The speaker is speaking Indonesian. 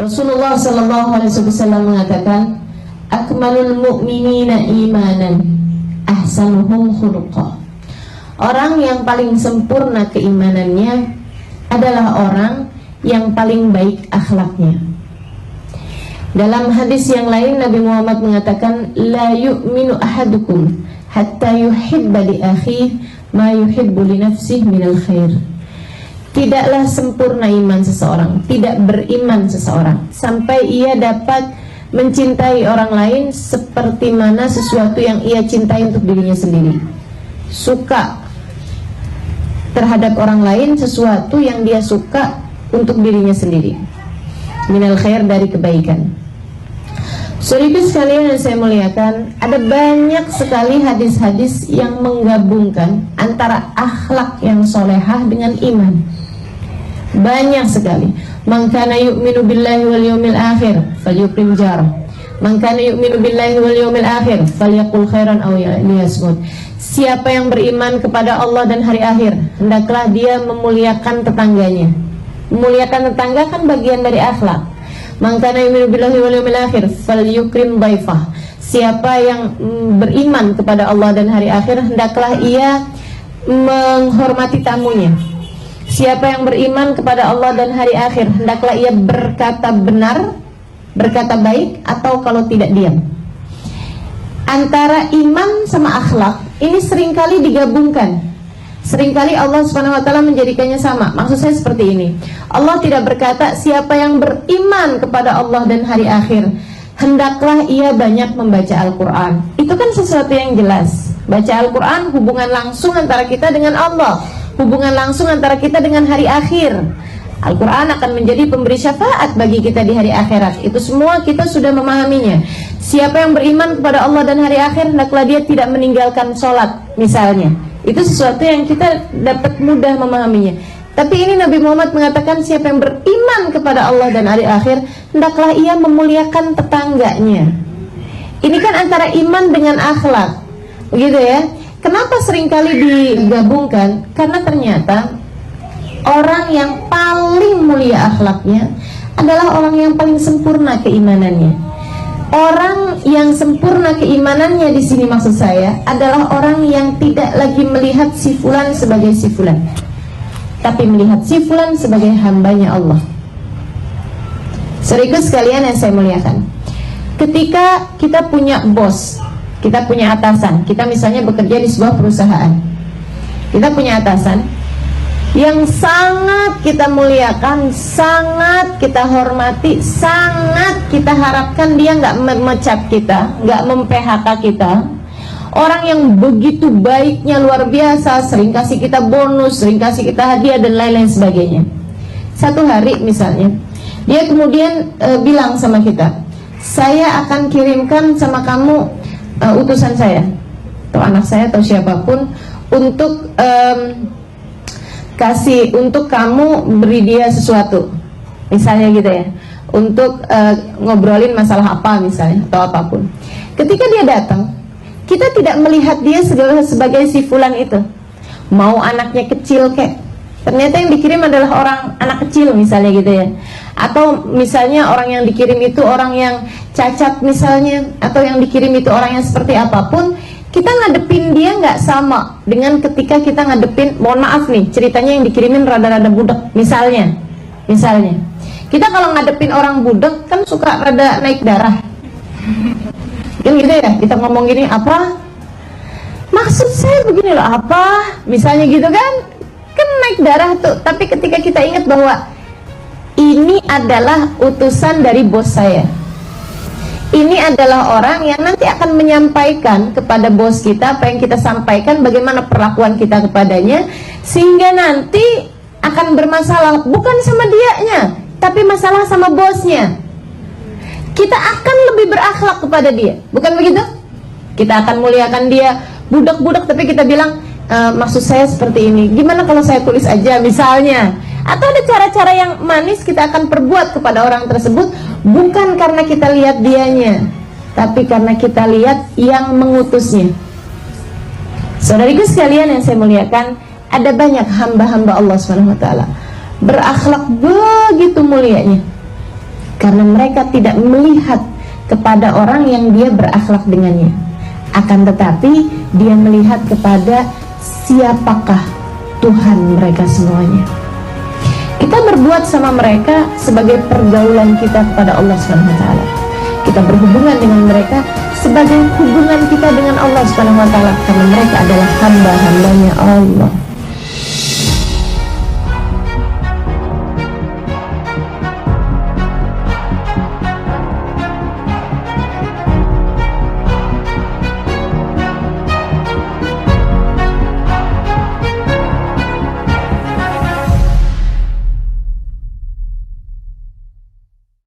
Rasulullah SAW mengatakan, akmalul mu'minina imanan ahsanuhum khuluqa. Orang yang paling sempurna keimanannya adalah orang yang paling baik akhlaknya. Dalam hadis yang lain Nabi Muhammad mengatakan, la yu'minu ahadukum hatta yuhibba li akhihi ma yuhibbu li nafsihi minal khair. Tidaklah sempurna iman seseorang, tidak beriman seseorang sampai ia dapat mencintai orang lain seperti mana sesuatu yang ia cintai untuk dirinya sendiri. Suka terhadap orang lain sesuatu yang dia suka untuk dirinya sendiri. Minal khair, dari kebaikan. Saudara sekalian yang saya muliakan, ada banyak sekali hadis-hadis yang menggabungkan antara akhlak yang solehah dengan iman. Banyak sekali. Man kana yu'minu billahi wal yawmil akhir falyukrim jarah. Man kana yu'minu billahi wal yawmil akhir falyaqul khairan aw liyasmut. Siapa yang beriman kepada Allah dan hari akhir, hendaklah dia memuliakan tetangganya. Memuliakan tetangga kan bagian dari akhlak. Man kana yu'minu billahi wal yawmil akhir falyukrim dhaifah. Siapa yang beriman kepada Allah dan hari akhir, hendaklah ia menghormati tamunya. Siapa yang beriman kepada Allah dan hari akhir, hendaklah ia berkata benar, berkata baik, atau kalau tidak diam. Antara iman sama akhlak ini seringkali digabungkan. Seringkali Allah SWT menjadikannya sama. Maksud saya seperti ini, Allah tidak berkata siapa yang beriman kepada Allah dan hari akhir, hendaklah ia banyak membaca Al-Quran. Itu kan sesuatu yang jelas. Baca Al-Quran hubungan langsung antara kita dengan Allah, hubungan langsung antara kita dengan hari akhir. Al-Quran akan menjadi pemberi syafaat bagi kita di hari akhirat. Itu semua kita sudah memahaminya. Siapa yang beriman kepada Allah dan hari akhir, hendaklah dia tidak meninggalkan sholat misalnya. Itu sesuatu yang kita dapat mudah memahaminya. Tapi ini Nabi Muhammad mengatakan siapa yang beriman kepada Allah dan hari akhir, hendaklah ia memuliakan tetangganya. Ini kan antara iman dengan akhlak, begitu ya. Kenapa seringkali digabungkan? Karena ternyata orang yang paling mulia akhlaknya adalah orang yang paling sempurna keimanannya. Orang yang sempurna keimanannya di sini maksud saya adalah orang yang tidak lagi melihat si fulan sebagai si fulan, tapi melihat si fulan sebagai hambanya Allah. Saudaraku sekalian yang saya muliakan, ketika kita punya bos, kita punya atasan, kita misalnya bekerja di sebuah perusahaan, kita punya atasan yang sangat kita muliakan, sangat kita hormati, sangat kita harapkan dia nggak memecat kita, nggak mem-PHK kita. Orang yang begitu baiknya luar biasa, sering kasih kita bonus, sering kasih kita hadiah dan lain-lain sebagainya. Satu hari misalnya, dia kemudian bilang sama kita, saya akan kirimkan sama kamu utusan saya, atau anak saya atau siapapun, untuk untuk kamu beri dia sesuatu, misalnya gitu ya, untuk ngobrolin masalah apa misalnya atau apapun. Ketika dia datang, kita tidak melihat dia sebagai si fulan itu, mau anaknya kecil kek, ternyata yang dikirim adalah orang anak kecil misalnya gitu ya, atau misalnya orang yang dikirim itu orang yang cacat misalnya, atau yang dikirim itu orang yang seperti apapun. Kita ngadepin dia nggak sama dengan ketika kita ngadepin, mohon maaf nih, ceritanya yang dikirimin rada-rada budak misalnya kita kalau ngadepin orang budak kan suka rada naik darah kan gitu ya, kita ngomong gini, apa maksud saya begini loh, apa misalnya gitu kan naik darah tuh. Tapi ketika kita ingat bahwa ini adalah utusan dari bos saya, ini adalah orang yang nanti akan menyampaikan kepada bos kita apa yang kita sampaikan, bagaimana perlakuan kita kepadanya, sehingga nanti akan bermasalah bukan sama dianya, tapi masalah sama bosnya. Kita akan lebih berakhlak kepada dia, bukan begitu? Kita akan muliakan dia, budak-budak, tapi kita bilang, maksud saya seperti ini, gimana kalau saya tulis aja misalnya. Atau ada cara-cara yang manis kita akan perbuat kepada orang tersebut, bukan karena kita lihat dianya, tapi karena kita lihat yang mengutusnya. Saudariku sekalian yang saya muliakan, ada banyak hamba-hamba Allah SWT berakhlak begitu mulianya, karena mereka tidak melihat kepada orang yang dia berakhlak dengannya, akan tetapi dia melihat kepada siapakah Tuhan mereka semuanya. Kita berbuat sama mereka sebagai pergaulan kita kepada Allah SWT. Kita berhubungan dengan mereka sebagai hubungan kita dengan Allah SWT, karena mereka adalah hamba-hambanya Allah.